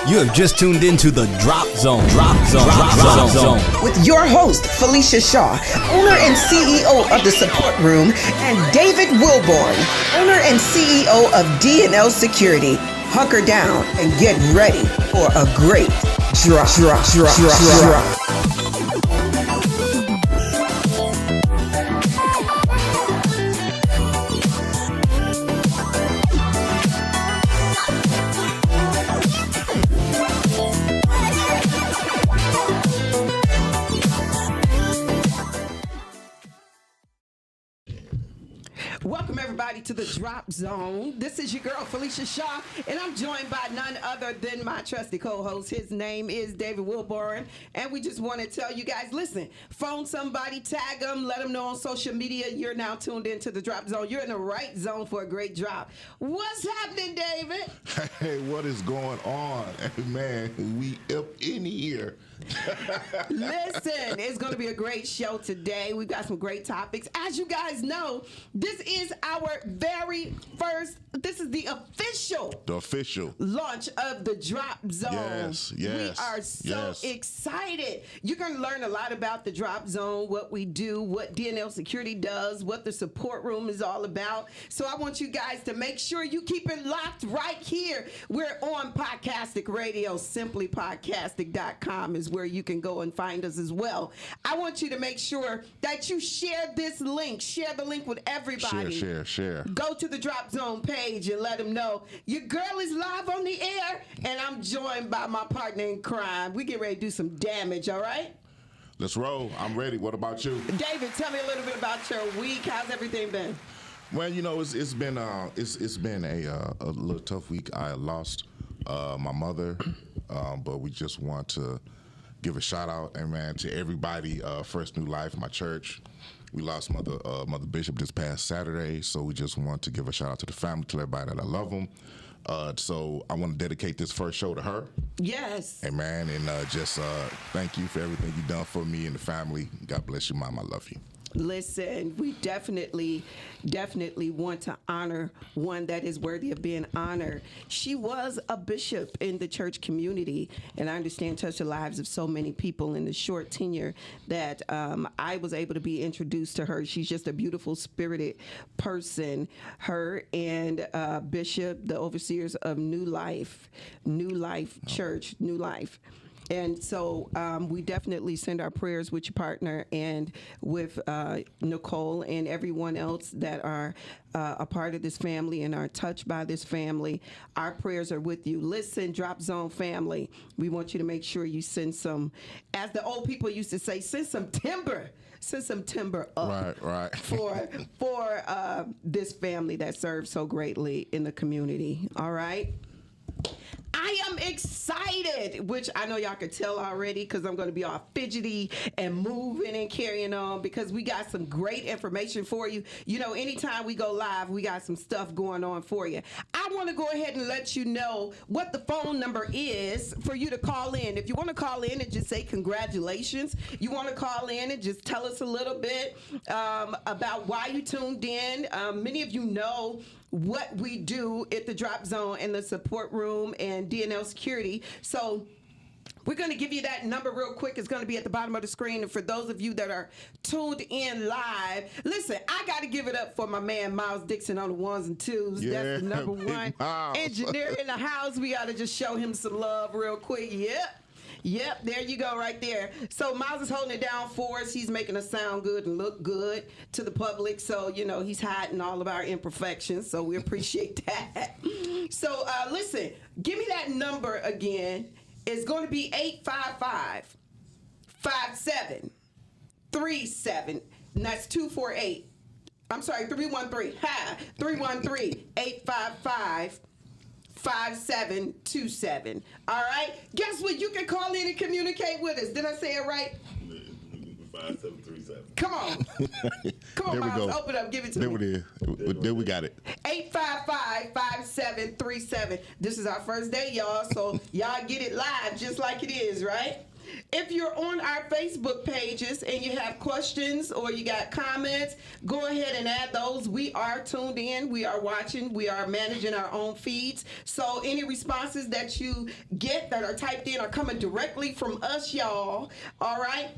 You have just tuned into the Drop Zone. Drop Zone. With your host, Felicia Shaw, owner and CEO of The Support Room, and David Wilborn, owner and CEO of Dnl Security. Hunker down and get ready for a great drop. Welcome everybody to the Drop Zone. This is your girl Felicia Shaw, and I'm joined by none other than my trusty co-host. His name is David Wilborn, and we just want to tell you guys, listen, phone somebody, tag them, let them know on social media you're now tuned into the Drop Zone. You're in the right zone for a great drop. What's happening, David? Hey, what is going on? Hey, man, we up in here. Listen, it's going to be a great show today. We've got some great topics. As you guys know, this is our very first, this is the official launch of the Drop Zone. Yes. We are so excited. You're going to learn a lot about the Drop Zone, what we do, what Dnl Security does, what the support room is all about. So I want you guys to make sure you keep it locked right here. We're on Podcastic Radio. Simplypodcastic.com is where you can go and find us as well. I want you to make sure that you share this link. Share the link with everybody. Share. Go to the Drop Zone page and let them know your girl is live on the air, and I'm joined by my partner in crime. We get ready to do some damage, all right? Let's roll. I'm ready. What about you? David, tell me a little bit about your week. How's everything been? Well, you know, it's been a little tough week. I lost my mother, but we just want to give a shout out, to everybody. First New Life, my church. We lost Mother Bishop this past Saturday, so we just want to give a shout out to the family, to everybody that I love them. So I want to dedicate this first show to her. Yes. Amen. And just thank you for everything you've done for me and the family. God bless you, Mom. I love you. Listen, we definitely want to honor one that is worthy of being honored. She was a bishop in the church community, and I understand touched the lives of so many people in the short tenure that I was able to be introduced to her. She's just a beautiful, spirited person. Her and Bishop, the overseers of New Life Church, New Life. And so we definitely send our prayers with your partner and with Nicole and everyone else that are a part of this family and are touched by this family. Our prayers are with you. Listen, Drop Zone family, we want you to make sure you send some, as the old people used to say, send some timber. Send some timber up right. for this family that serves so greatly in the community. All right? I am excited, which I know y'all can tell already because I'm going to be all fidgety and moving and carrying on because we got some great information for you. You know, anytime we go live, we got some stuff going on for you. I want to go ahead and let you know what the phone number is for you to call in. If you want to call in and just say congratulations, you want to call in and just tell us a little bit about why you tuned in. Many of you know what we do at the Drop Zone and the support room and Dnl Security. So we're going to give you that number real quick. It's going to be at the bottom of the screen. And for those of you that are tuned in live, listen, I got to give it up for my man, Miles Dixon, on the ones and twos. Yeah, that's the number one Miles. engineer in the house. We got to just show him some love real quick. Yep, there you go right there. So Miles is holding it down for us. He's making us sound good and look good to the public. So, you know, he's hiding all of our imperfections. So we appreciate that. So listen, give me that number again. It's going to be 855-5737. And that's 248. I'm sorry, 313. 313-855-5727. All right? Guess what? You can call in and communicate with us. Did I say it right? 5737. Come on. Come on, There we Miles. go. Open up. Give it to There me. it is. There we got it. 855-5737. This is our first day, y'all. So y'all get it live just like it is, right? If you're on our Facebook pages and you have questions or you got comments, go ahead and add those. We are tuned in. We are watching. We are managing our own feeds. So any responses that you get that are typed in are coming directly from us, y'all. All right?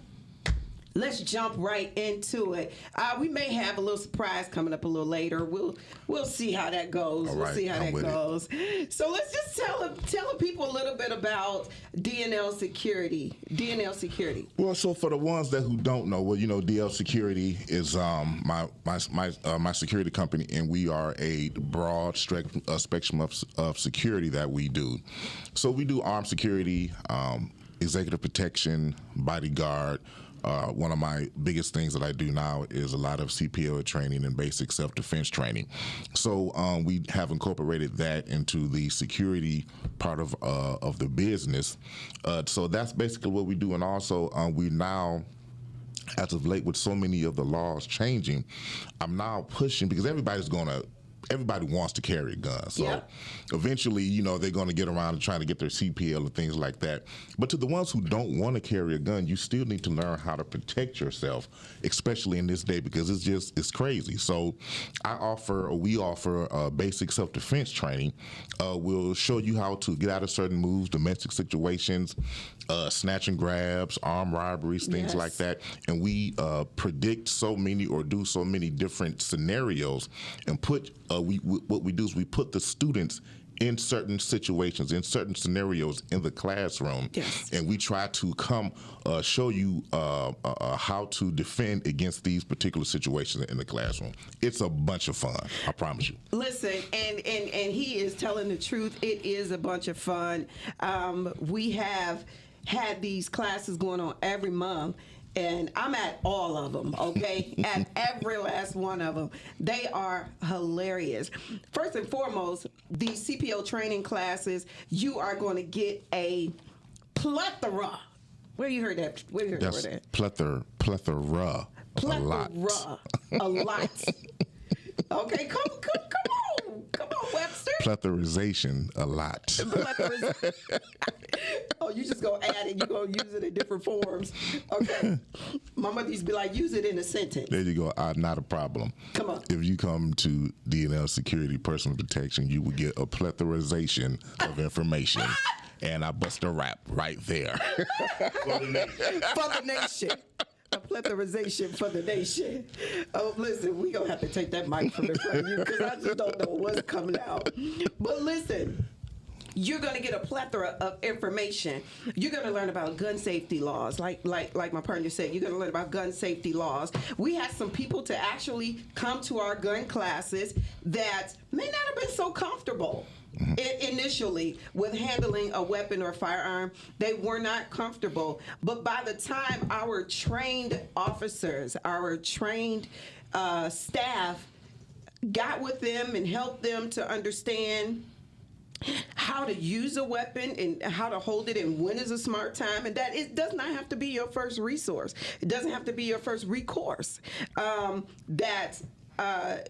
Let's jump right into it. We may have a little surprise coming up a little later. We'll see how that goes. All we'll right, see how I'm that goes. So let's just tell the people a little bit about Dnl Security. Dnl Security. Well, so for the ones who don't know, DnL Security is my security company, and we are a broad spectrum of security that we do. So we do armed security, executive protection, bodyguard. One of my biggest things that I do now is a lot of CPO training and basic self-defense training. So we have incorporated that into the security part of the business. So that's basically what we do. And also we now, as of late, with so many of the laws changing, I'm now pushing, because everybody wants to carry a gun. So eventually, they're going to get around to trying to get their CPL and things like that. But to the ones who don't want to carry a gun, you still need to learn how to protect yourself, especially in this day, because it's crazy. So we offer basic self-defense training. We'll show you how to get out of certain moves, domestic situations, snatch and grabs, armed robberies, things like that. And we predict so many or do so many different scenarios and what we do is we put the students in certain situations, in certain scenarios in the classroom, and we try to show you how to defend against these particular situations in the classroom. It's a bunch of fun, I promise you. Listen, and he is telling the truth. It is a bunch of fun. We have had these classes going on every month. And I'm at all of them, okay? At every last one of them. They are hilarious. First and foremost, these CPO training classes, you are going to get a plethora. Where you heard that? Where you heard that? Plethora. A lot. A lot. Okay, come on, Webster. Pletherization, a lot. Oh, you just gonna add it. You're gonna use it in different forms. Okay. My mother used to be like, use it in a sentence. There you go. Not a problem. Come on. If you come to Dnl Security Personal Protection, you will get a pletherization of information. And I bust a rap right there. For the nation. A pletherization for the nation. Oh, listen, we gonna have to take that mic from in front of you because I just don't know what's coming out. But listen, you're gonna get a plethora of information. You're gonna learn about gun safety laws, like my partner said. You're gonna learn about gun safety laws. We had some people to actually come to our gun classes that may not have been so comfortable. Initially with handling a weapon or firearm. They were not comfortable, but by the time our trained officers, our trained staff got with them and helped them to understand how to use a weapon and how to hold it and when is a smart time, and that it does not have to be your first resource. It doesn't have to be your first recourse.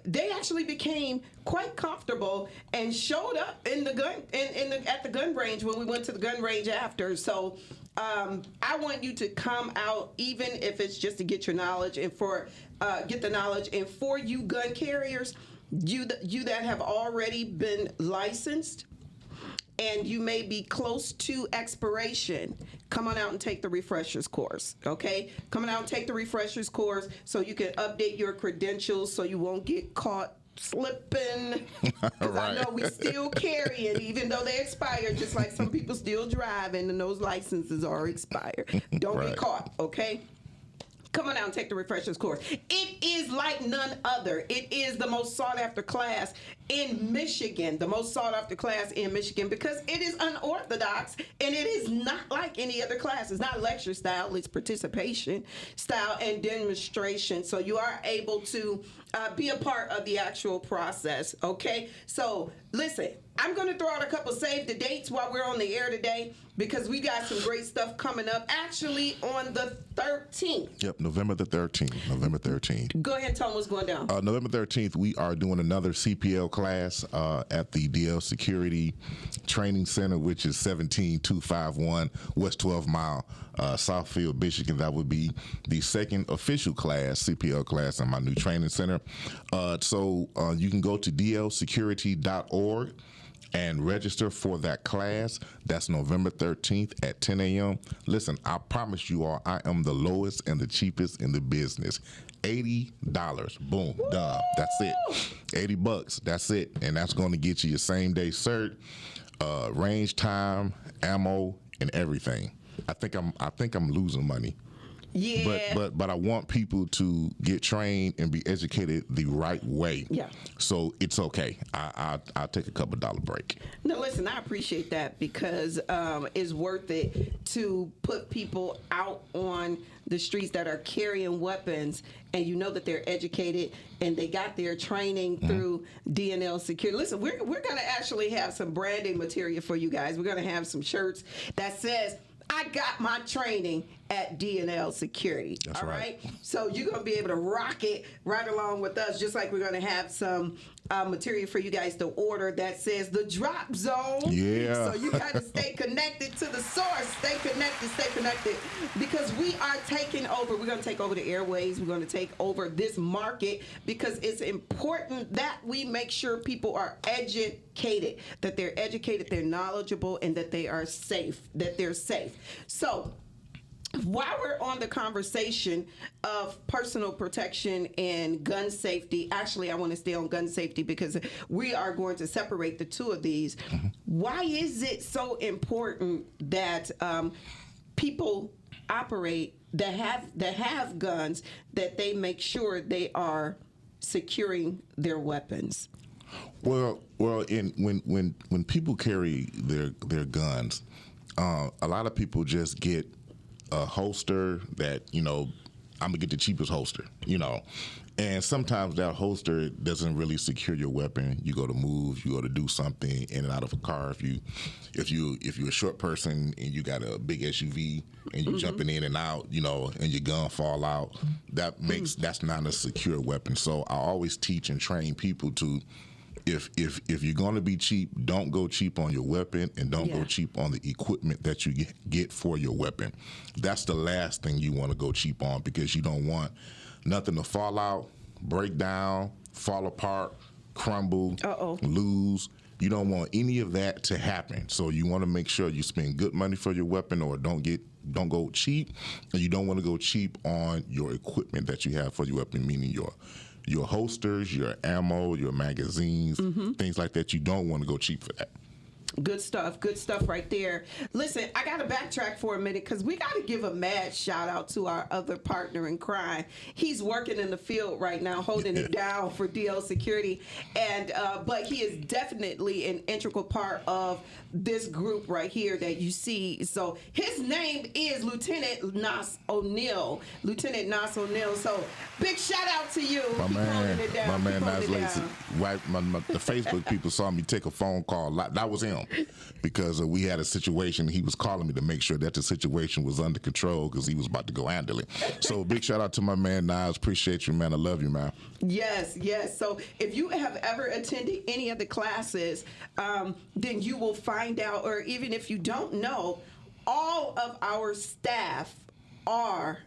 They actually became quite comfortable and showed up in the gun at the gun range when we went to the gun range after. So I want you to come out, even if it's just to get your knowledge and get the knowledge. And for you gun carriers, you that have already been licensed, and you may be close to expiration, come on out and take the refreshers course, okay? Come on out and take the refreshers course so you can update your credentials so you won't get caught slipping. Because I know we still carry it, even though they expired, just like some people still driving and those licenses are expired. Don't get caught, okay? Come on out and take the refreshers course. It is like none other. It is the most sought after class in Michigan, because it is unorthodox and it is not like any other class. It's not lecture style, it's participation style and demonstration. So you are able to be a part of the actual process, okay? So, listen, I'm going to throw out a couple save the dates while we're on the air today because we got some great stuff coming up. Actually, on the 13th. Yep, November the 13th. Go ahead and tell them what's going down. November 13th, we are doing another CPL class at the Dnl Security Training Center, which is 17251 West 12 Mile, Southfield, Michigan. That would be the second official class, CPL class, in my new training center. So you can go to dnlsecurity.org and register for that class. That's November 13th at 10 a.m. Listen, I promise you all, I am the lowest and the cheapest in the business. $80. Boom. Done. That's it. $80. That's it. And that's going to get you your same day cert, range time, ammo, and everything. I think I'm losing money. Yeah. But I want people to get trained and be educated the right way. Yeah. So it's okay. I'll take a couple $1 break. No, listen, I appreciate that because it's worth it to put people out on the streets that are carrying weapons and you know that they're educated and they got their training through Dnl Security. Listen, we're going to actually have some branding material for you guys. We're going to have some shirts that says, I got my training at Dnl Security. That's all right. So you're going to be able to rock it right along with us, just like we're going to have some material for you guys to order that says the Drop Zone. Yeah. So you got to stay connected to the source. Stay connected, because we are taking over. We're going to take over the airways. We're going to take over this market because it's important that we make sure people are educated, that they're educated, they're knowledgeable, and that they are safe, So, while we're on the conversation of personal protection and gun safety, actually, I want to stay on gun safety because we are going to separate the two of these. Why is it so important that people operate that have guns, that they make sure they are securing their weapons? Well, when people carry their guns, a lot of people just get a holster that, I'm gonna get the cheapest holster, and sometimes that holster doesn't really secure your weapon. You go to move, you go to do something in and out of a car. If you're a short person and you got a big SUV and you jumping in and out, and your gun fall out, that's not a secure weapon. So I always teach and train people to, if you're going to be cheap, don't go cheap on your weapon and don't go cheap on the equipment that you get for your weapon. That's the last thing you want to go cheap on, because you don't want nothing to fall out, break down, fall apart, crumble, lose. You don't want any of that to happen. So you want to make sure you spend good money for your weapon, or don't go cheap, and you don't want to go cheap on your equipment that you have for your weapon, meaning your holsters, your ammo, your magazines, things like that. You don't want to go cheap for that. Good stuff right there. Listen, I got to backtrack for a minute because we got to give a mad shout out to our other partner in crime. He's working in the field right now, holding it down for DnL Security, and but he is definitely an integral part of this group right here that you see. So his name is Lieutenant Nas O'Neill. So big shout out to you. My man Nas Lacy. Right, the Facebook people saw me take a phone call. That was him. Because we had a situation. He was calling me to make sure that the situation was under control because he was about to go handle it. So big shout out to my man Nas. Appreciate you, man. I love you, man. Yes. So if you have ever attended any of the classes, then you will find out, or even if you don't know, all of our staff are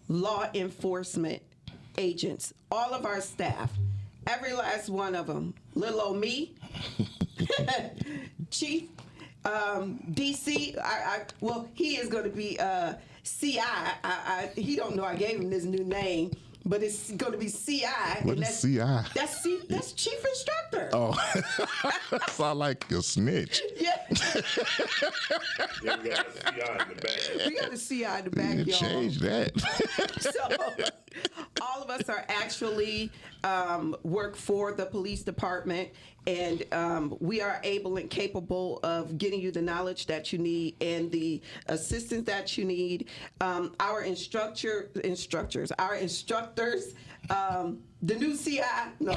law enforcement agents. All of our staff. Every last one of them. Little old me. Chief, DC, well, he is going to be CI. He don't know I gave him this new name, but it's going to be CI. What is CI? That's Chief Instructor. Oh, sound like a snitch. Yeah. Yeah, we got a CI in the back. We got a CI in the back, y'all. Change that. So all of us are actually work for the police department, and we are able and capable of getting you the knowledge that you need and the assistance that you need. Our instructors, the new CI, no,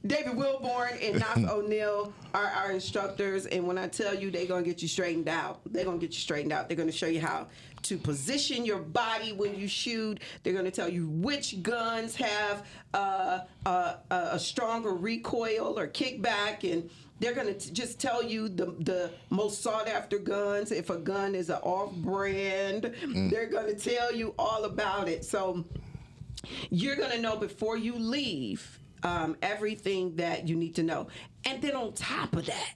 David Wilborn and Nas O'Neill are our instructors, and when I tell you they're going to get you straightened out, they're going to get you straightened out. They're going to show you how to position your body when you shoot. They're going to tell you which guns have a stronger recoil or kickback, and they're going to just tell you the most sought after guns. If a gun is an off-brand, they're going to tell you all about it. So you're going to know before you leave everything that you need to know. And then on top of that,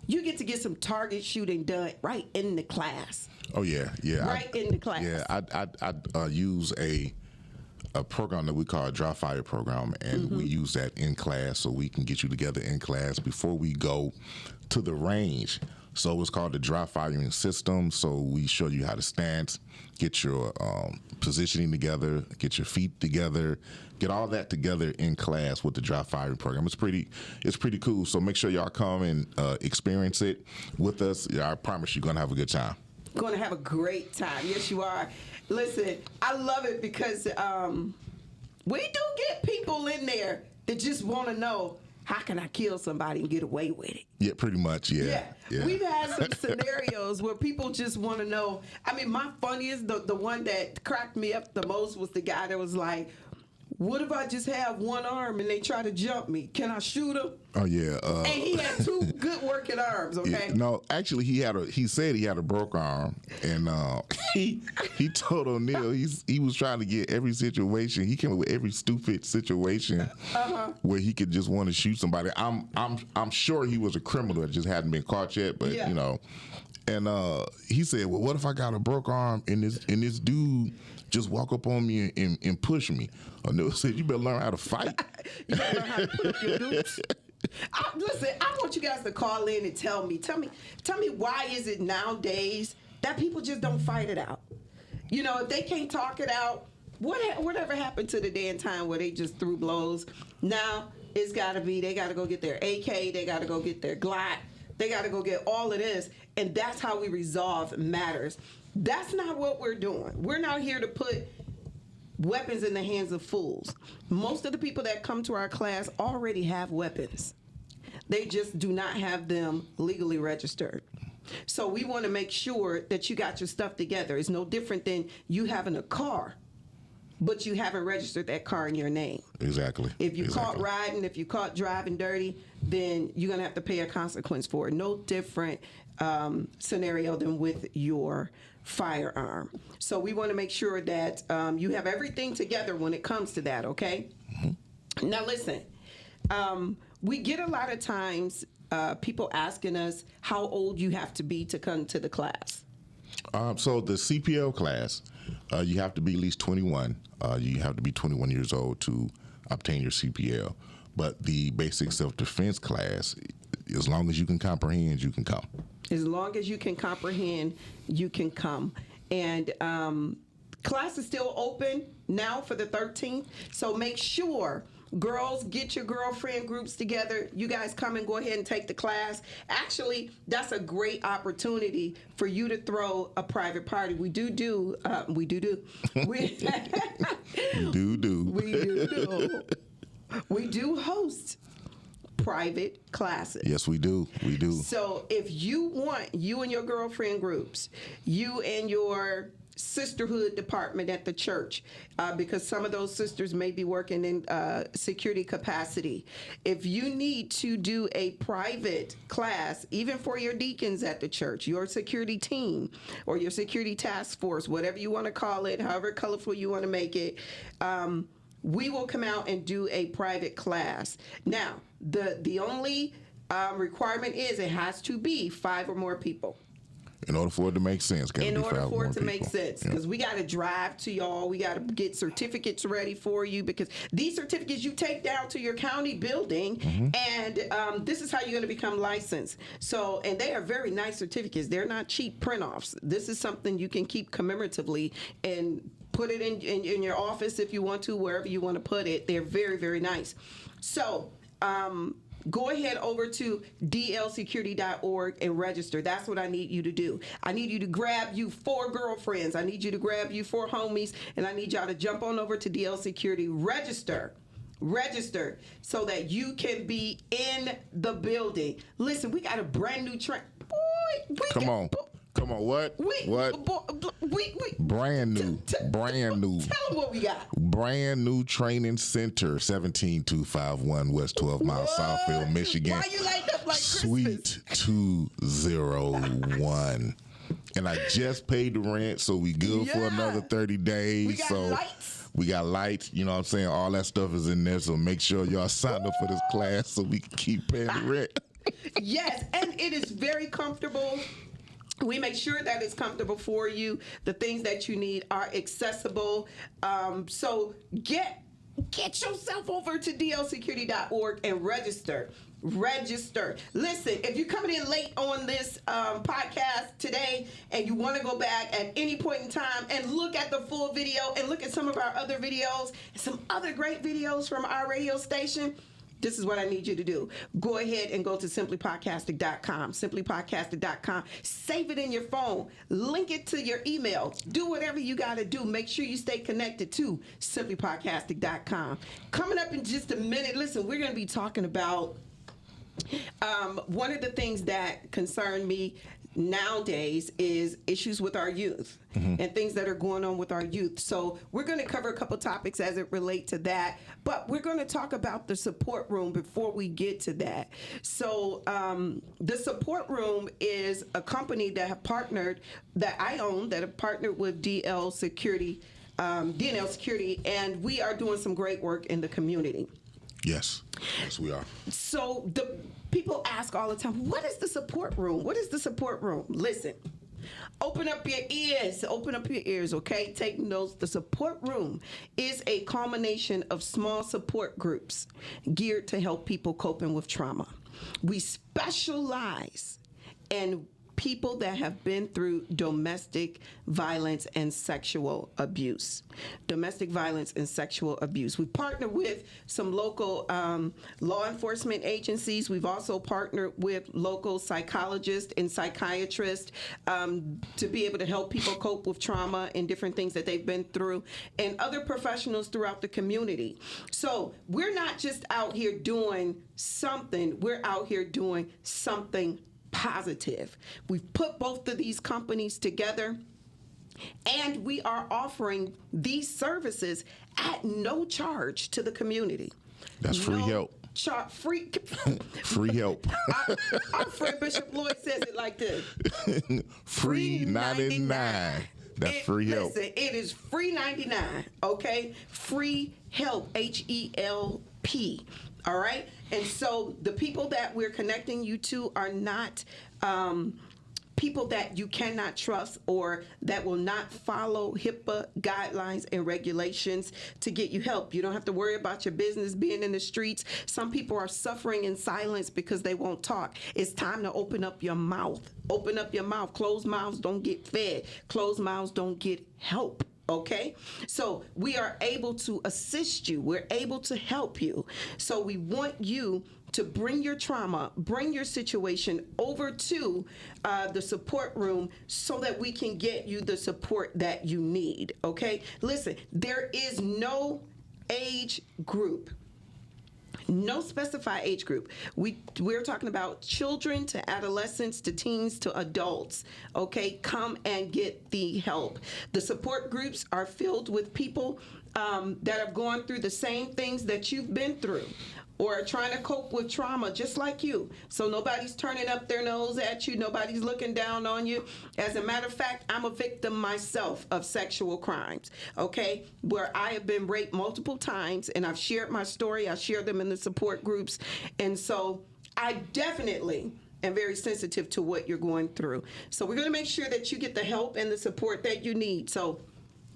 you get to get some target shooting done right in the class. Oh yeah. Right in the class. Yeah, I use a program that we call a dry fire program, and we use that in class so we can get you together in class before we go to the range. So it's called the dry firing system. So we show you how to stance, get your positioning together, get your feet together, get all that together in class with the dry firing program. It's pretty cool. So make sure y'all come and experience it with us. I promise you're gonna have a good time. Going to have a great time. Yes, you are. Listen, I love it because we do get people in there that just want to know, how can I kill somebody and get away with it? Yeah, pretty much, yeah. We've had some scenarios where people just want to know. I mean, my funniest, the one that cracked me up the most was the guy that was like, what if I just have one arm and they try to jump me? Can I shoot him? Oh yeah. And he had two good working arms. Okay. Yeah, no, actually, he said he had a broke arm, and he told O'Neill he was trying to get every situation. He came up with every stupid situation where he could just want to shoot somebody. I'm sure he was a criminal that just hadn't been caught yet, but you know. And he said, well, what if I got a broke arm and this dude just walk up on me and push me? O'Neill said, you better learn how to fight. You better learn how to put up your dukes. Listen, I want you guys to call in and tell me why is it nowadays that people just don't fight it out? You know, if they can't talk it out, whatever happened to the day and time where they just threw blows? Now it's got to be, they got to go get their AK, they got to go get their Glock, they got to go get all of this, and that's how we resolve matters. That's not what we're doing. We're not here to put weapons in the hands of fools. Most of the people that come to our class already have weapons. They just do not have them legally registered. So we want to make sure that you got your stuff together. It's no different than you having a car, but you haven't registered that car in your name. Exactly. If you caught riding, if you caught driving dirty, then you're going to have to pay a consequence for it. No different scenario than with your firearm. So we want to make sure that you have everything together when it comes to that, okay? Mm-hmm. Now listen, we get a lot of times people asking us how old you have to be to come to the class. So the CPL class, you have to be at least 21. You have to be 21 years old to obtain your CPL. But the basic self-defense class, as long as you can comprehend, you can come. As long as you can comprehend, you can come. And class is still open now for the 13th. So make sure, girls, get your girlfriend groups together. You guys come and go ahead and take the class. Actually, that's a great opportunity for you to throw a private party. We do. We do. We do host private classes. Yes, we do. We do. So if you want, you and your girlfriend groups, you and your sisterhood department at the church, because some of those sisters may be working in security capacity. If you need to do a private class, even for your deacons at the church, your security team, or your security task force, whatever you want to call it, however colorful you want to make it, we will come out and do a private class. Now, the only requirement is it has to be 5 or more people. In order for it to make sense. In order for it to make sense. Because we got to drive to y'all. We got to get certificates ready for you, because these certificates you take down to your county building, and this is how you're going to become licensed. So, and they are very nice certificates. They're not cheap print-offs. This is something you can keep commemoratively and Put it in your office if you want to, wherever you want to put it. They're very, very nice. So go ahead over to dlsecurity.org and register. That's what I need you to do. I need you to grab you 4 girlfriends. I need you to grab you 4 homies, and I need y'all to jump on over to DL Security. Register so that you can be in the building. Listen, we got a brand new train. Boy, Come on, what? Brand new. Tell them what we got. Brand new training center, 17251 West 12 Mile Southfield, Michigan. Why you light up like Suite Christmas? 201. And I just paid the rent, so we good for another 30 days. We got so lights. we got lights, you know what I'm saying? All that stuff is in there, so make sure y'all sign up for this class so we can keep paying the rent. Yes, and it is very comfortable. We make sure that it's comfortable for you. The things that you need are accessible. So get yourself over to dlsecurity.org and register. Listen, if you're coming in late on this podcast today and you want to go back at any point in time and look at the full video and look at some of our other videos, some other great videos from our radio station, this is what I need you to do. Go ahead and go to simplypodcasting.com. Simplypodcasting.com. Save it in your phone. Link it to your email. Do whatever you got to do. Make sure you stay connected to simplypodcasting.com. Coming up in just a minute, listen, we're going to be talking about one of the things that concern me nowadays is issues with our youth and things that are going on with our youth. So we're going to cover a couple topics as it relates to that, but we're going to talk about the support room before we get to that. So the support room is a company that have partnered, that I own, that have partnered with DnL Security, and we are doing some great work in the community. Yes, we are. So the people ask all the time, what is the support room? What is the support room? Listen, open up your ears, okay? Take notes. The support room is a culmination of small support groups geared to help people coping with trauma. We specialize in people that have been through domestic violence and sexual abuse. Domestic violence and sexual abuse. We partner with some local law enforcement agencies. We've also partnered with local psychologists and psychiatrists to be able to help people cope with trauma and different things that they've been through, and other professionals throughout the community. So we're not just out here doing something, we're out here doing something positive. We've put both of these companies together, and we are offering these services at no charge to the community. That's free help. Free help. Our friend Bishop Lloyd says it like this. Free 99. That's free help. Listen, it is free 99, okay? Free help, HELP. All right? And so the people that we're connecting you to are not people that you cannot trust or that will not follow HIPAA guidelines and regulations to get you help. You don't have to worry about your business being in the streets. Some people are suffering in silence because they won't talk. It's time to open up your mouth. Open up your mouth. Closed mouths don't get fed. Closed mouths don't get help. Okay, so we are able to assist you. We're able to help you. So we want you to bring your trauma, bring your situation over to the support room so that we can get you the support that you need. Okay, listen, there is no age group. No specified age group. We're talking about children to adolescents to teens to adults. Okay, come and get the help. The support groups are filled with people that have gone through the same things that you've been through, or are trying to cope with trauma just like you. So nobody's turning up their nose at you. Nobody's looking down on you. As a matter of fact, I'm a victim myself of sexual crimes, okay, where I have been raped multiple times, and I've shared my story. I share them in the support groups. And so I definitely am very sensitive to what you're going through. So we're going to make sure that you get the help and the support that you need. So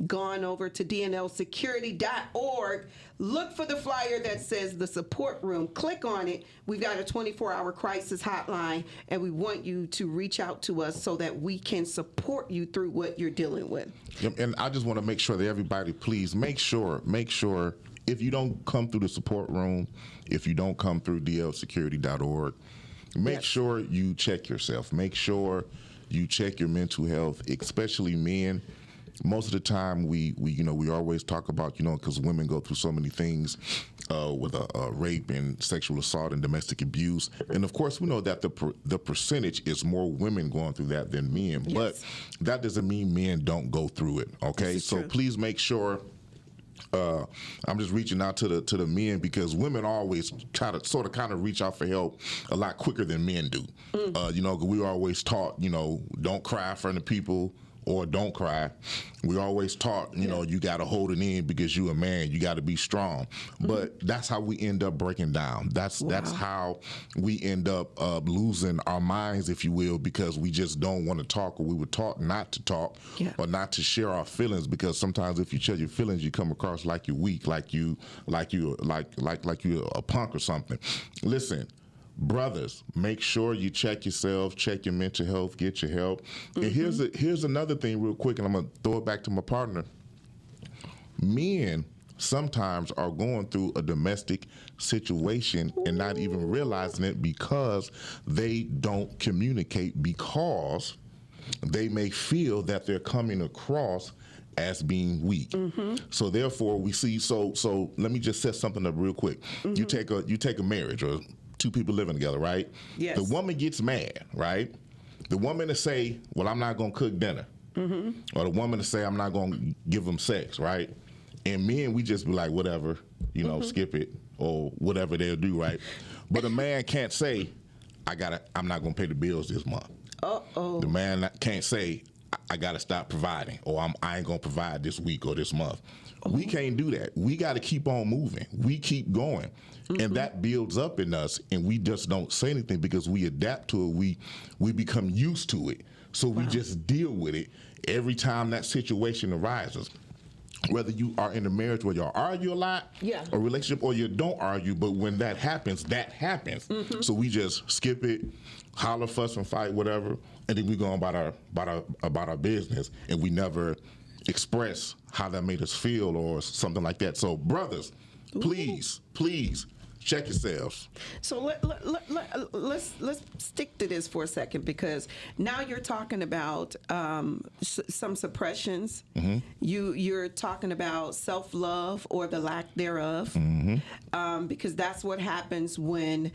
gone over to dnlsecurity.org, look for the flyer that says the support room. Click on it. We've got a 24-hour crisis hotline, and we want you to reach out to us so that we can support you through what you're dealing with. And I just want to make sure that everybody, please make sure if you don't come through the support room, if you don't come through dnlsecurity.org, make sure you check yourself. Make sure you check your mental health, especially men. Most of the time, we always talk about, because women go through so many things with rape and sexual assault and domestic abuse, and of course we know that the percentage is more women going through that than men. Yes. But that doesn't mean men don't go through it. Okay, so true. Please make sure. I'm just reaching out to the men, because women always try to sort of kind of reach out for help a lot quicker than men do. We were always taught, don't cry in front of people, or don't cry. We always taught, you got to hold it in because you a man. You got to be strong. But that's how we end up breaking down. That's how we end up losing our minds, if you will, because we just don't want to talk, or we were taught not to talk, or not to share our feelings. Because sometimes if you share your feelings, you come across like you're weak, like you're a punk or something. Listen. Brothers, make sure you check yourself, check your mental health, get your help. And here's another thing real quick, and I'm going to throw it back to my partner. Men sometimes are going through a domestic situation and not even realizing it, because they don't communicate, because they may feel that they're coming across as being weak. So therefore we see, so let me just set something up real quick. You take a marriage, or two people living together, right? Yes. The woman gets mad, right? The woman to say, well, I'm not going to cook dinner. Or the woman to say, I'm not going to give them sex, right? And men, we just be like, whatever, skip it, or whatever they'll do, right? But a man can't say, I'm not going to pay the bills this month. The man can't say, I got to stop providing, or I ain't going to provide this week or this month. We can't do that. We got to keep on moving. We keep going. And that builds up in us, and we just don't say anything because we adapt to it. We become used to it. So we just deal with it every time that situation arises. Whether you are in a marriage where y'all argue a lot, or relationship, or you don't argue, but when that happens, that happens. So we just skip it, holler, fuss, and fight, whatever, and then we go on about our business, and we never express how that made us feel or something like that. So brothers, please check yourselves. So let's stick to this for a second, because now you're talking about some suppressions. You're talking about self-love or the lack thereof, because that's what happens when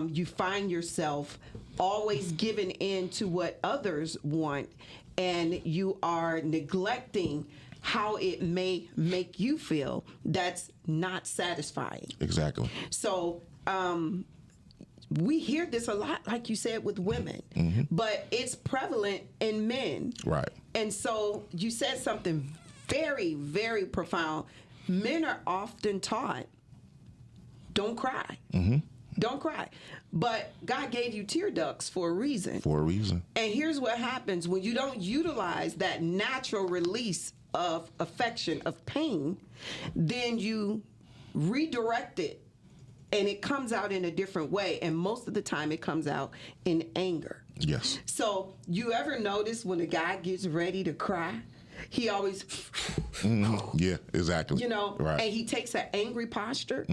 you find yourself always giving in to what others want, and you are neglecting how it may make you feel. That's not satisfying. Exactly. So we hear this a lot, like you said, with women, but it's prevalent in men. Right. And so you said something very, very profound. Men are often taught, don't cry. Don't cry. But God gave you tear ducts for a reason. And here's what happens when you don't utilize that natural release of affection, of pain, then you redirect it, and it comes out in a different way. And most of the time it comes out in anger. Yes. So you ever notice when a guy gets ready to cry, he always yeah, exactly. Right. And he takes an angry posture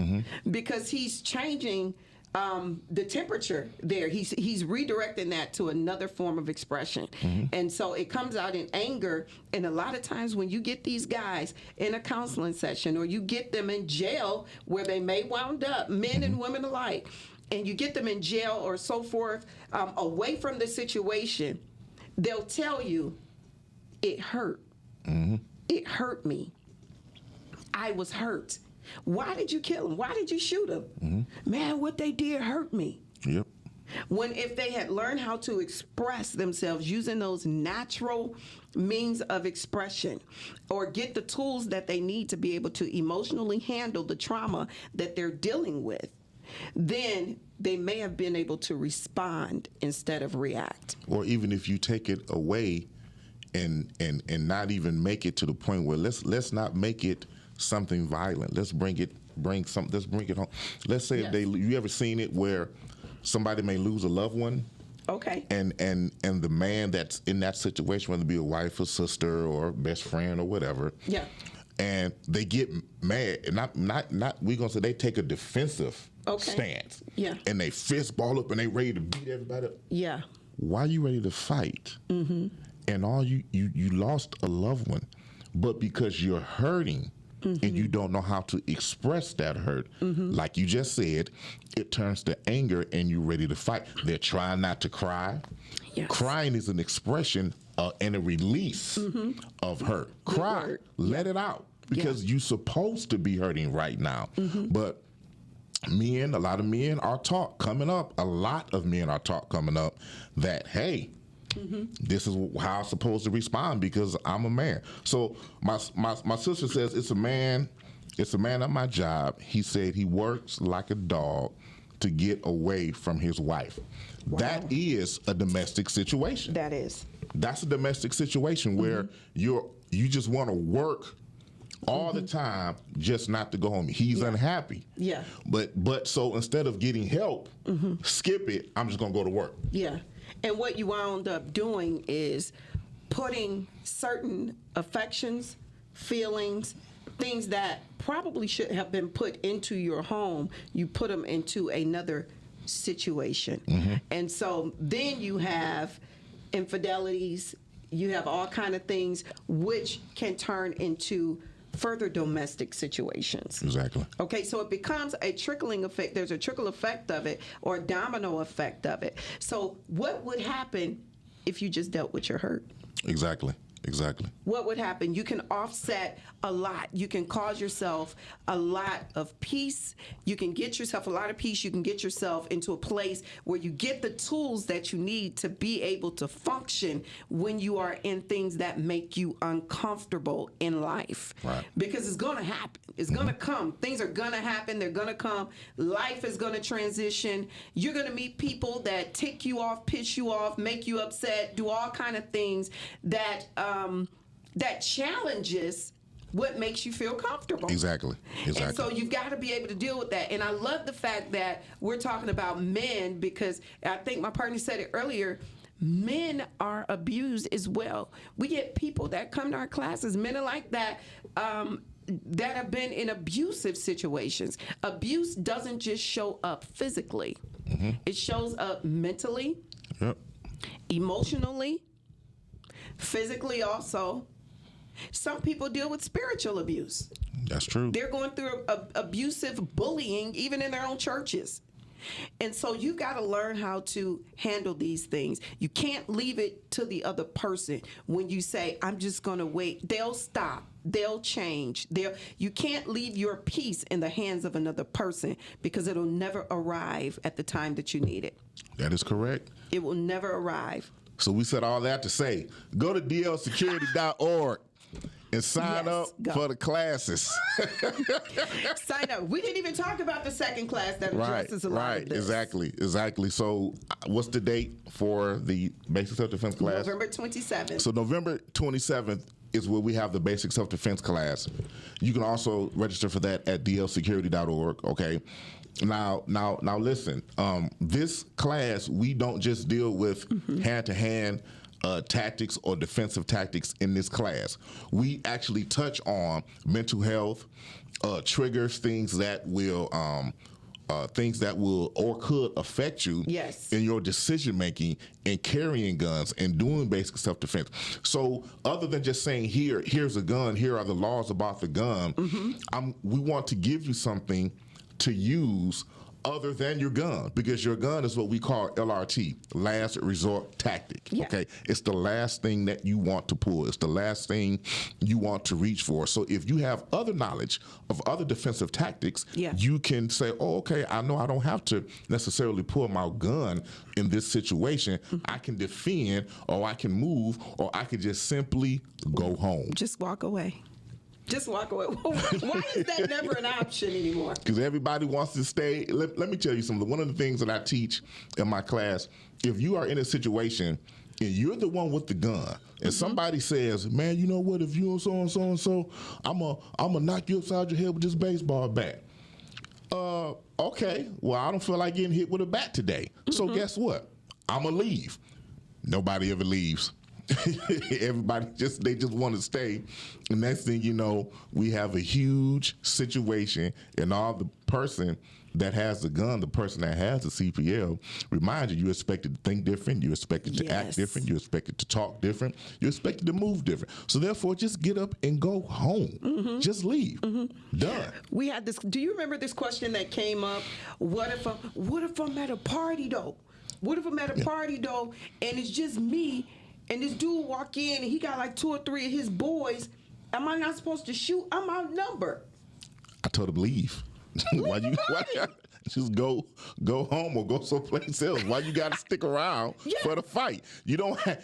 because he's changing the temperature there. He's redirecting that to another form of expression. And so it comes out in anger. And a lot of times when you get these guys in a counseling session, or you get them in jail where they may wound up, men and women alike, and you get them in jail or so forth, away from the situation, they'll tell you, it hurt. It hurt me. I was hurt. Why did you kill him? Why did you shoot him? Man, what they did hurt me. Yep. When if they had learned how to express themselves using those natural means of expression, or get the tools that they need to be able to emotionally handle the trauma that they're dealing with, then they may have been able to respond instead of react. Or even if you take it away and not even make it to the point where let's not make it something violent. Let's bring it home. Let's say if you ever seen it where somebody may lose a loved one. Okay. And the man that's in that situation, whether it be a wife or sister or best friend or whatever. Yeah. And they get mad, and not we gonna say they take a defensive stance. Yeah. And they fist ball up and they ready to beat everybody up. Yeah. Why are you ready to fight? Mm-hmm. And all you lost a loved one, but because you're hurting and you don't know how to express that hurt, like you just said, it turns to anger and you're ready to fight. They're trying not to cry. Yes. Crying is an expression and a release of hurt. Cry, let it out, because you're supposed to be hurting right now. But a lot of men are taught coming up that, hey, this is how I'm supposed to respond because I'm a man. So my sister says it's a man at my job. He said he works like a dog to get away from his wife. Wow. That is a domestic situation. That's a domestic situation where you just want to work all the time just not to go home. He's unhappy. Yeah. But so instead of getting help, skip it, I'm just going to go to work. Yeah. And what you wound up doing is putting certain affections, feelings, things that probably should have been put into your home, you put them into another situation. And so then you have infidelities, you have all kind of things which can turn into further domestic situations. Exactly. Okay, so it becomes a trickling effect. There's a trickle effect of it, or a domino effect of it. So what would happen if you just dealt with your hurt? Exactly. What would happen? You can offset a lot. You can cause yourself a lot of peace. You can get yourself a lot of peace. You can get yourself into a place where you get the tools that you need to be able to function when you are in things that make you uncomfortable in life. Right. Because it's going to happen. It's going to come. Things are going to happen. They're going to come. Life is going to transition. You're going to meet people that tick you off, piss you off, make you upset, do all kind of things that challenges what makes you feel comfortable. Exactly. And so you've got to be able to deal with that. And I love the fact that we're talking about men, because I think my partner said it earlier, men are abused as well. We get people that come to our classes, men are like that, that have been in abusive situations. Abuse doesn't just show up physically. It shows up mentally, emotionally, physically also. Some people deal with spiritual abuse. That's true. They're going through abusive bullying even in their own churches. And so you got to learn how to handle these things. You can't leave it to the other person. When you say, I'm just going to wait, they'll stop. They'll change. You can't leave your peace in the hands of another person, because it'll never arrive at the time that you need it. That is correct. It will never arrive. So we said all that to say, go to dnlsecurity.org and sign up for the classes. Sign up. We didn't even talk about the second class that addresses a lot of this. Exactly. So what's the date for the basic self-defense class? November 27th. So November 27th is where we have the basic self-defense class. You can also register for that at dnlsecurity.org, okay? Now listen, this class, we don't just deal with hand-to-hand tactics or defensive tactics in this class. We actually touch on mental health, triggers, things that will or could affect you in your decision making and carrying guns and doing basic self-defense. So other than just saying here's a gun, here are the laws about the gun, we want to give you something to use other than your gun, because your gun is what we call LRT, last resort tactic. Okay, it's the last thing that you want to pull. It's the last thing you want to reach for. So if you have other knowledge of other defensive tactics, you can say, oh, okay, I know I don't have to necessarily pull my gun in this situation. I can defend, or I can move, or I can just simply go home. Just walk away. Just walk away. Why is that never an option anymore? Because everybody wants to stay. Let me tell you something. One of the things that I teach in my class, if you are in a situation and you're the one with the gun, and somebody says, man, you know what, if you so and so and so, I'm gonna knock you upside your head with this baseball bat. Okay, well, I don't feel like getting hit with a bat today. So guess what? I'm gonna leave. Nobody ever leaves. Everybody they just want to stay. And next thing you know, we have a huge situation, and all the person that has the gun, the person that has the CPL, remind you're expected to think different, you're expected to act different, you're expected to talk different, you're expected to move different. So therefore, just get up and go home. Just leave. Done. We had this. Do you remember this question that came up? What if I'm at a party though? What if I'm at a party though, and it's just me, and this dude walk in and he got like 2 or 3 of his boys? Am I not supposed to shoot? I'm outnumbered. I told him leave. Why just go home or go someplace else? Why you got to stick around for the fight? You don't have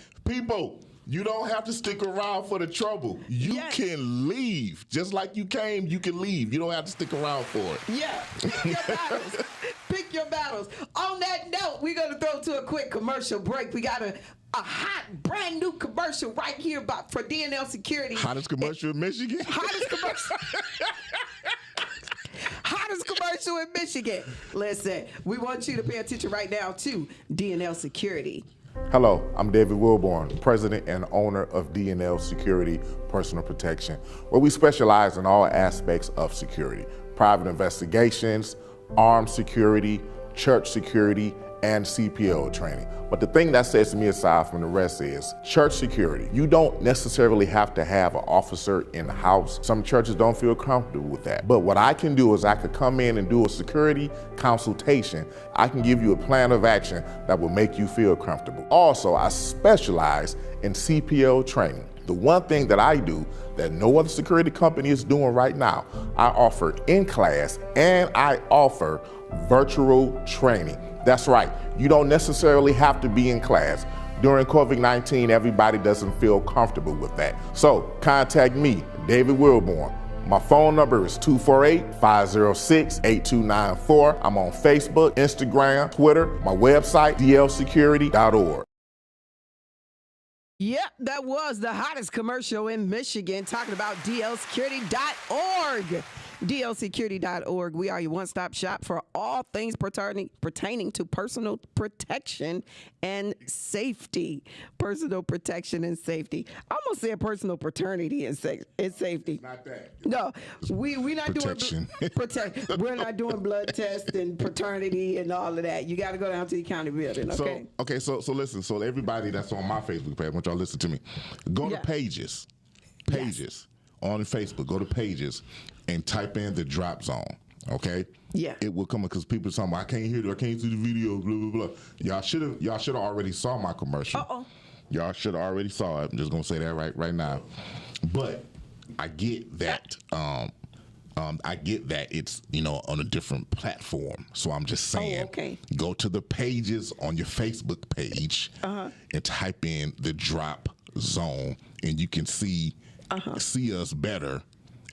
to stick around for the trouble. You can leave. Just like you came, you can leave. You don't have to stick around for it. Yeah, pick your battles. Pick your battles. On that note, we're going to throw to a quick commercial break. We got a hot, brand new commercial right here for Dnl Security. Hottest commercial in Michigan? Hottest commercial. Hottest commercial in Michigan. Listen, we want you to pay attention right now to Dnl Security. Hello, I'm David Wilborn, president and owner of Dnl Security Personal Protection, where we specialize in all aspects of security: private investigations, armed security, church security, and CPO training. But the thing that sets me aside from the rest is church security. You don't necessarily have to have an officer in the house. Some churches don't feel comfortable with that. But what I can do is I could come in and do a security consultation. I can give you a plan of action that will make you feel comfortable. Also, I specialize in CPO training. The one thing that I do that no other security company is doing right now, I offer in-class and I offer virtual training. That's right, you don't necessarily have to be in class. During COVID-19, everybody doesn't feel comfortable with that. So contact me, David Wilborn. My phone number is 248-506-8294. I'm on Facebook, Instagram, Twitter, my website, dlsecurity.org. Yep, that was the hottest commercial in Michigan, talking about dlsecurity.org. dlsecurity.org. We are your one-stop shop for all things pertaining to personal protection and safety. Personal protection and safety. I almost said personal paternity and safety. Not that. No, we're not Protection. doing We're not doing blood tests and paternity and all of that. You got to go down to the county building. Okay. So listen. So everybody that's on my Facebook page, I want y'all to listen to me. Go to pages on Facebook. Go to pages and type in the DropZone. Okay. Yeah. It will come because people are talking about, I can't hear it, I can't see the video, blah blah blah. Y'all should have already saw my commercial. Y'all should have already saw it. I'm just gonna say that right now. But I get that. I get that it's on a different platform. So I'm just saying, go to the pages on your Facebook page and type in the DropZone, and you can see us better.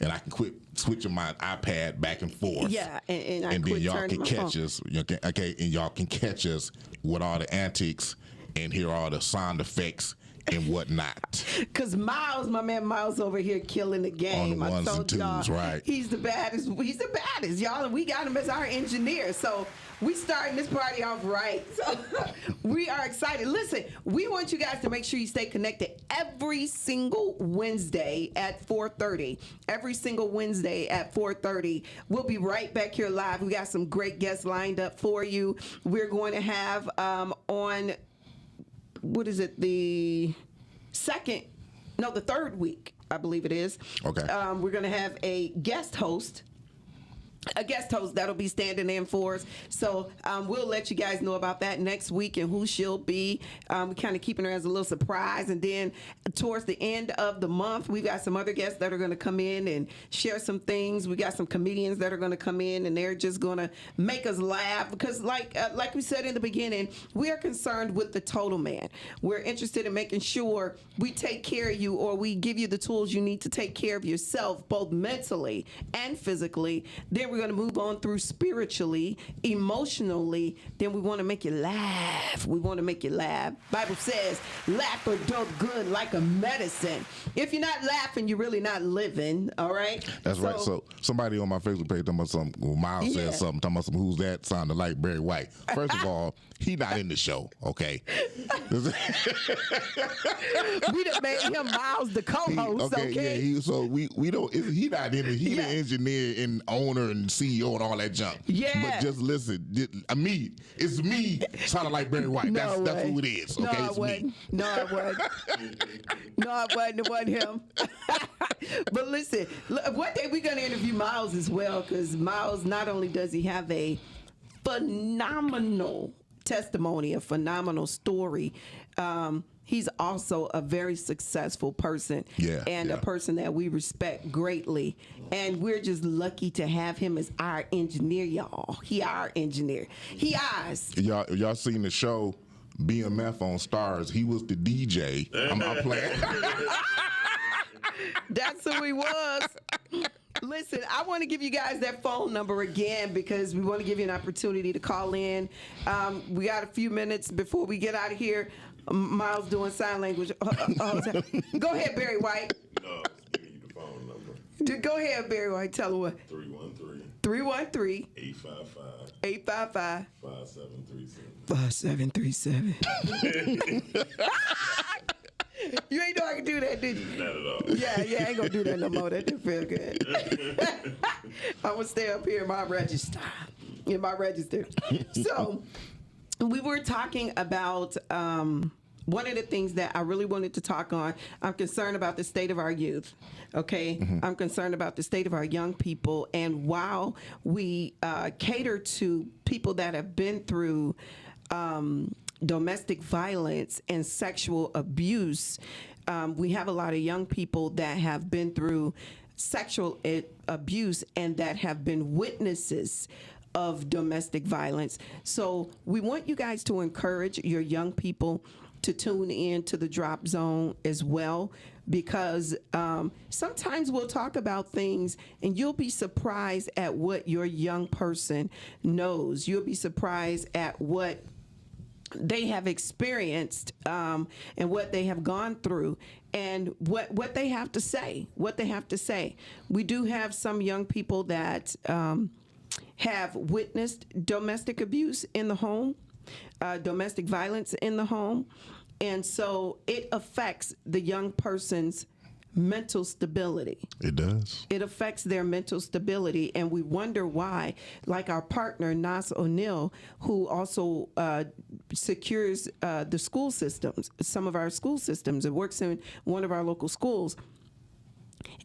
And I can quit switching my iPad back and forth. Yeah, and then y'all can catch us. Okay, and y'all can catch us with all the antics and hear all the sound effects and whatnot. Because Miles, my man Miles over here killing the game. On the ones and twos, right. He's the baddest. He's the baddest, y'all. And we got him as our engineer. So we starting this party off right. So we are excited. Listen, we want you guys to make sure you stay connected every single Wednesday at 4:30. Every single Wednesday at 4:30. We'll be right back here live. We got some great guests lined up for you. We're going to have on... what is it, the third week, I believe it is. Okay. We're going to have a guest host that'll be standing in for us. So we'll let you guys know about that next week and who she'll be. We're kind of keeping her as a little surprise. And then towards the end of the month, we've got some other guests that are going to come in and share some things. We got some comedians that are going to come in, and they're just going to make us laugh because like we said in the beginning, we are concerned with the total man. We're interested in making sure we take care of you, or we give you the tools you need to take care of yourself, both mentally and physically. Then we're going to move on through spiritually, emotionally. Then we want to make you laugh. We want to make you laugh. Bible says, laughter does good like a medicine. If you're not laughing, you're really not living. All right. That's right. So somebody on my Facebook page talking about something. Well, Miles said something talking about some who's that sounded like Barry White. First of all, he not in the show. Okay. We done made him Miles the co-host. Okay. Yeah. We don't. He not in it. He the engineer and owner and CEO and all that junk. Yeah. But just listen. It's me. Sounded like Barry White. That's who it is. Okay. No, it wasn't. No, it wasn't. No, it wasn't. It wasn't him. But listen, one day we're gonna interview Miles as well, because Miles, not only does he have a phenomenal testimony, a phenomenal story, he's also a very successful person, and a person that we respect greatly. And we're just lucky to have him as our engineer, y'all. He our engineer. He ours. Y'all seen the show BMF on Stars? He was the DJ. I'm playing. That's who he was. Listen, I want to give you guys that phone number again, because we want to give you an opportunity to call in. We got a few minutes before we get out of here. Miles doing sign language. Go ahead, Barry White. No, give me the phone number. Go ahead, Barry White. Tell her what. 313. 855. 5737. 5737. You ain't know I could do that, did you? Not at all. Yeah, I ain't gonna do that no more. That didn't feel good. I'm gonna stay up here in my register. So, we were talking about one of the things that I really wanted to talk on. I'm concerned about the state of our youth. Okay, I'm concerned about the state of our young people, and while we cater to people that have been through domestic violence and sexual abuse, we have a lot of young people that have been through sexual abuse and that have been witnesses of domestic violence. So we want you guys to encourage your young people to tune in to the Drop Zone as well, because sometimes we'll talk about things and you'll be surprised at what your young person knows. You'll be surprised at what they have experienced and what they have gone through and what they have to say. We do have some young people that have witnessed domestic abuse in the home, domestic violence in the home, and so it affects the young person's mental stability. It does. It affects their mental stability, and we wonder why. Like our partner, Nas O'Neill, who also secures the school systems, some of our school systems, and works in one of our local schools,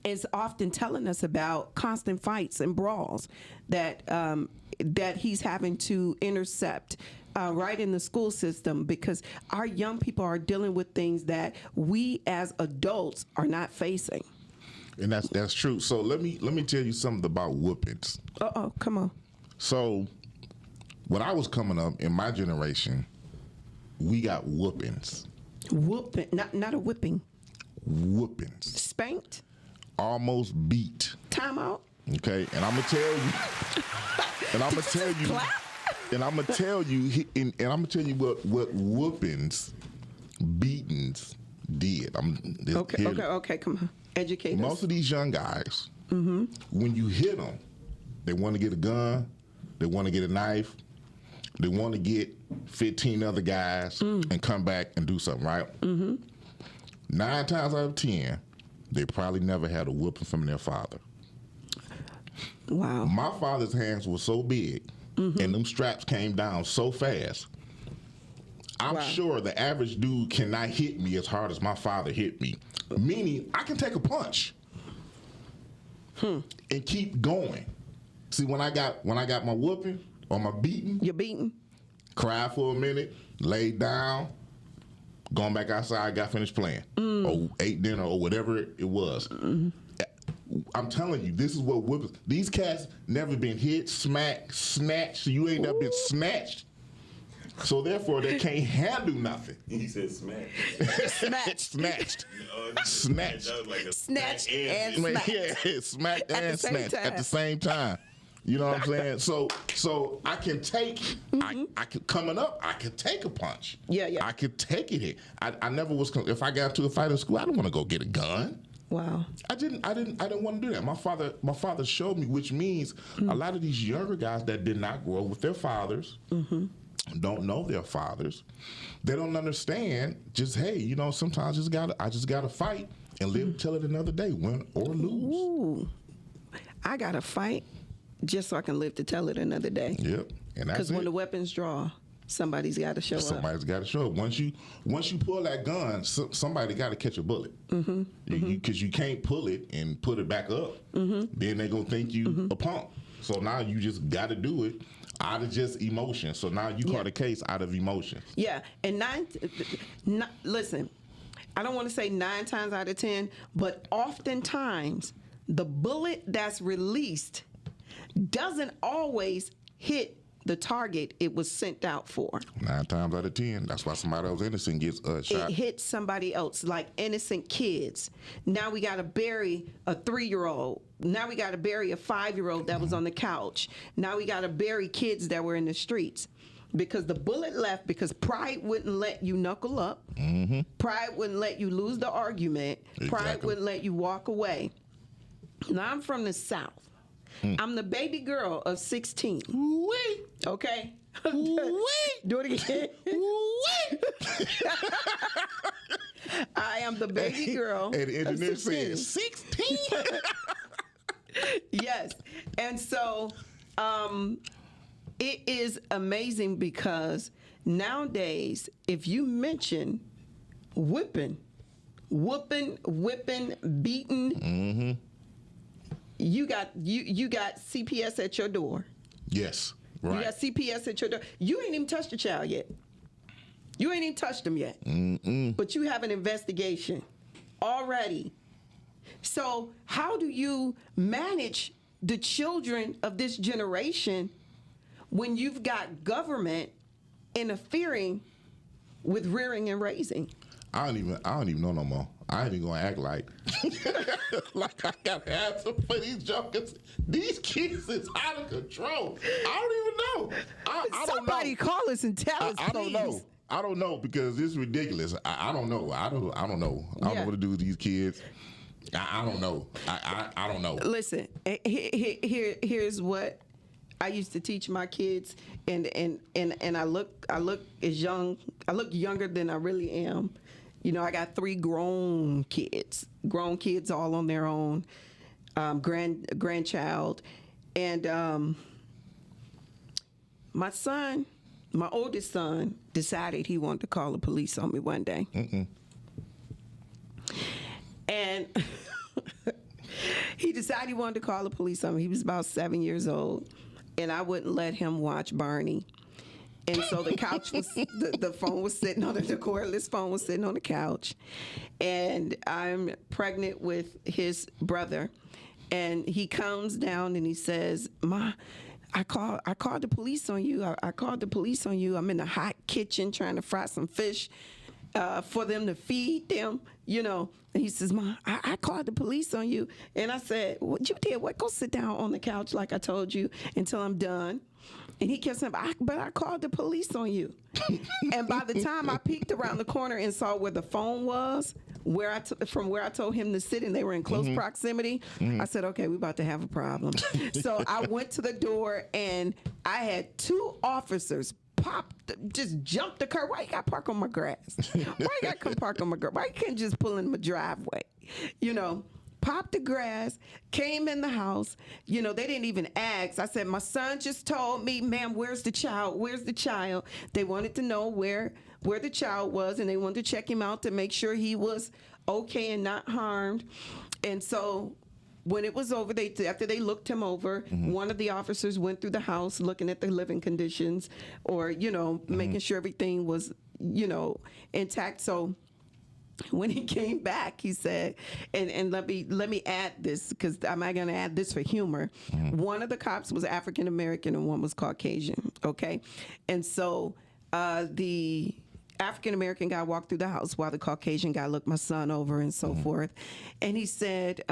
is often telling us about constant fights and brawls that he's having to intercept right in the school system, because our young people are dealing with things that we as adults are not facing. And that's true. So let me tell you something about whoopings. Come on. So when I was coming up in my generation, we got whoopings. Whooping, not a whipping. Whoopings. Spanked. Almost beat. Time out. Okay, and I'm gonna tell you. And I'm gonna tell you. Clap? And I'm gonna tell you. And I'm gonna tell you what whoopings, beatings did. Okay. Come on, educate us. Most of these young guys, when you hit them, they want to get a gun, they want to get a knife, they want to get 15 other guys and come back and do something, right? 9 times out of 10, they probably never had a whooping from their father. Wow. My father's hands were so big and them straps came down so fast. I'm sure the average dude cannot hit me as hard as my father hit me. Meaning, I can take a punch and keep going. See, when I got my whooping or my beating, You're beaten. cried for a minute, laid down, gone back outside, got finished playing, or ate dinner, or whatever it was. I'm telling you, this is what whoopings. These cats never been hit, smacked, snatched. So you ain't never been snatched. So therefore, they can't handle nothing. He said smack. Snatched. Snatched. Snatched. Snatched and smacked. Yeah, smacked At and the same snatched time. at the same time. You know what I'm saying? So I can take, I can, coming up, I could take a punch. Yeah. I could take it. I never was, if I got to a fight in school, I didn't want to go get a gun. Wow. I didn't want to do that. My father showed me, which means a lot of these younger guys that did not grow up with their fathers, don't know their fathers, they don't understand. Just hey, sometimes I just gotta fight and live till it another day, win or lose. Ooh, I gotta fight just so I can live to tell it another day. Yep, and that's because when the weapons draw, somebody's got to show up. Somebody's got to show up. Once you pull that gun, somebody got to catch a bullet. Because you can't pull it and put it back up. Then they're gonna think you a punk. So now you just got to do it out of just emotion. So now you caught a case out of emotion. Yeah, and listen, I don't want to say 9 times out of 10, but oftentimes the bullet that's released doesn't always hit the target it was sent out for. 9 times out of 10. That's why somebody else innocent gets shot. It hits somebody else, like innocent kids. Now we got to bury a 3-year-old. Now we got to bury a 5-year-old that was on the couch. Now we got to bury kids that were in the streets. Because the bullet left, because pride wouldn't let you knuckle up. Pride wouldn't let you lose the argument. Pride wouldn't let you walk away. Now I'm from the South. I'm the baby girl of 16. Wait. Okay? Wait. Do it again. Wait. I am the baby girl. And the engineer of 16. says 16. Yes. And so it is amazing because nowadays, if you mention whipping, beating, you got CPS at your door. Yes. Right. You got CPS at your door. You ain't even touched the child yet. You ain't even touched them yet. But you have an investigation already. So how do you manage the children of this generation when you've got government interfering with rearing and raising? I don't even know no more. I ain't even gonna act like I gotta answer for these jokers. These kids is out of control. I don't even know. I Somebody don't know. call us and tell us, I don't know. I don't know because it's ridiculous. I don't know. I don't know. I don't know what to do with these kids. I don't know. I don't know. Listen, here's what I used to teach my kids, and I look as young. I look younger than I really am. I got 3 grown kids all on their own, grandchild, and my oldest son, decided he wanted to call the police on me one day, and he decided he wanted to call the police on me. He was about 7 years old, and I wouldn't let him watch Barney. And so the couch was, the phone was sitting on the cordless phone was sitting on the couch. And I'm pregnant with his brother. And he comes down and he says, "Ma, I called the police on you. I called the police on you. I'm in the hot kitchen trying to fry some fish for them to feed them, And he says, "Ma, I called the police on you." And I said, "What you did? What? Go sit down on the couch like I told you until I'm done." And he kept saying, "But I called the police on you." And by the time I peeked around the corner and saw where the phone was, from where I told him to sit, and they were in close proximity, I said, "Okay, we're about to have a problem." So I went to the door, and I had 2 officers just jumped the curb. Why you got to park on my grass? Why you got to come park on my grass? Why you can't just pull in my driveway? Popped the grass, came in the house. They didn't even ask. I said, "My son just told me, ma'am, where's the child? Where's the child?" They wanted to know where the child was, and they wanted to check him out to make sure he was okay and not harmed. And so when it was over, after they looked him over, one of the officers went through the house looking at the living conditions or, making sure everything was, intact. So when he came back, he said, and let me add this, because I'm not going to add this for humor. One of the cops was African American and one was Caucasian. Okay. And so the African American guy walked through the house while the Caucasian guy looked my son over and so forth. And he said,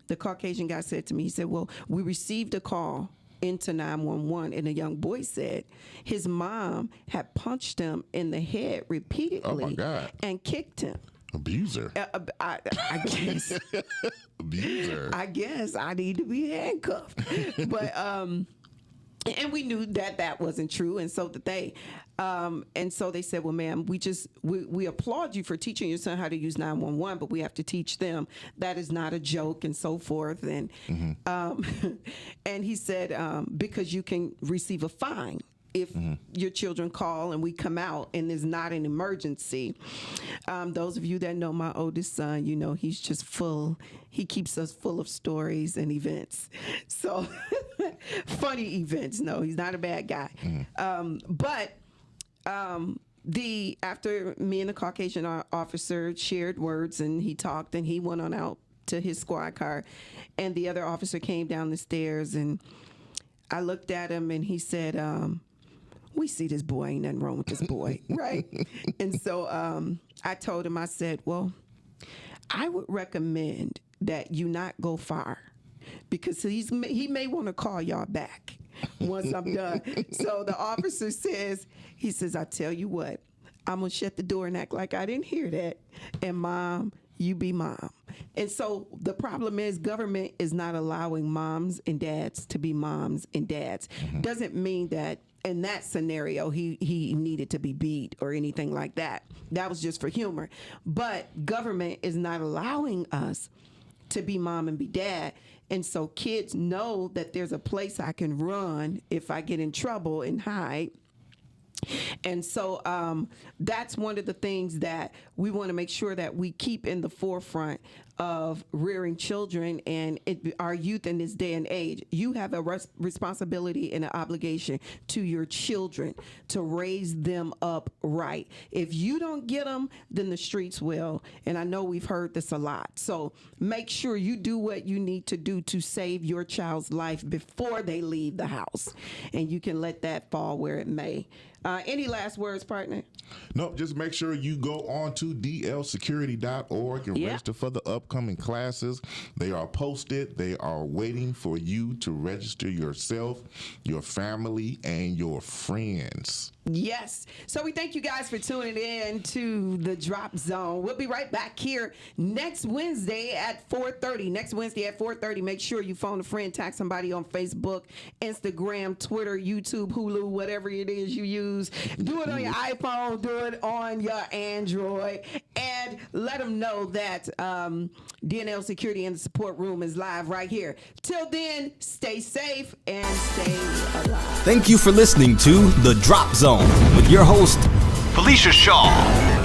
the Caucasian guy said to me, he said, well, we received a call into 911, and a young boy said his mom had punched him in the head repeatedly. Oh my God. And kicked him. Abuser. I guess. Abuser. I guess I need to be handcuffed. But and we knew that wasn't true, and so did they. And so they said, well, ma'am, we applaud you for teaching your son how to use 911, but we have to teach them that is not a joke and so forth. And and he said, because you can receive a fine if your children call and we come out and it's not an emergency. Those of you that know my oldest son, you know, he's just he keeps us full of stories and events. So funny events. No, he's not a bad guy. But after me and the Caucasian officer shared words and he talked and he went on out to his squad car, and the other officer came down the stairs, and I looked at him and he said, we see this boy, ain't nothing wrong with this boy, right? And so I told him, I said, well, I would recommend that you not go far, because he may want to call y'all back once I'm done. So the officer says, I tell you what, I'm going to shut the door and act like I didn't hear that. And Mom, you be mom. And so the problem is government is not allowing moms and dads to be moms and dads. Doesn't mean that in that scenario he needed to be beat or anything like that. That was just for humor. But government is not allowing us to be mom and be dad. And so kids know that there's a place I can run if I get in trouble and hide. And so that's one of the things that we want to make sure that we keep in the forefront of rearing children and our youth in this day and age. You have a responsibility and an obligation to your children to raise them up right. If you don't get them, then the streets will. And I know we've heard this a lot. So make sure you do what you need to do to save your child's life before they leave the house. And you can let that fall where it may. Any last words, partner? No, just make sure you go on to dlsecurity.org and register for the upcoming classes. They are posted. They are waiting for you to register yourself, your family, and your friends. Yes. So we thank you guys for tuning in to the Drop Zone. We'll be right back here next Wednesday at 4:30. Next Wednesday at 4:30. Make sure you phone a friend, tag somebody on Facebook, Instagram, Twitter, YouTube, Hulu, whatever it is you use. Do it on your iPhone. Do it on your Android. And let them know that Dnl Security in the support room is live right here. Till then, stay safe and stay alive. Thank you for listening to The Drop Zone with your host, Felicia Shaw,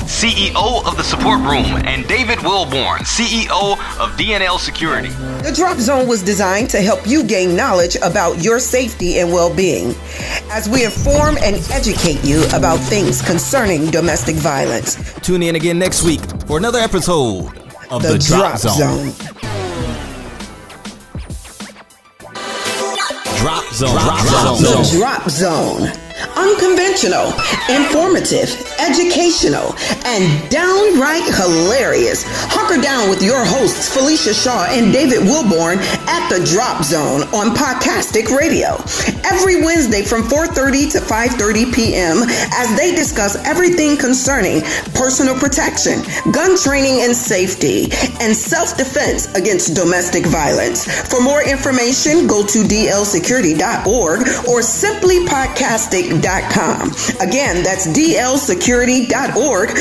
CEO of the Support Room, and David Wilborn, CEO of Dnl Security. The Drop Zone was designed to help you gain knowledge about your safety and well-being as we inform and educate you about things concerning domestic violence. Tune in again next week for another episode of The Drop Zone. Drop Zone. The Drop Zone. Unconventional, informative, educational, and downright hilarious. Hunker down with your hosts Felicia Shaw and David Wilborn at the Drop Zone on Podcastic Radio every Wednesday from 4:30 to 5:30 p.m. as they discuss everything concerning personal protection, gun training and safety, and self-defense against domestic violence. For more information, go to dlsecurity.org or simply podcastic.com. Again, that's dlsecurity.org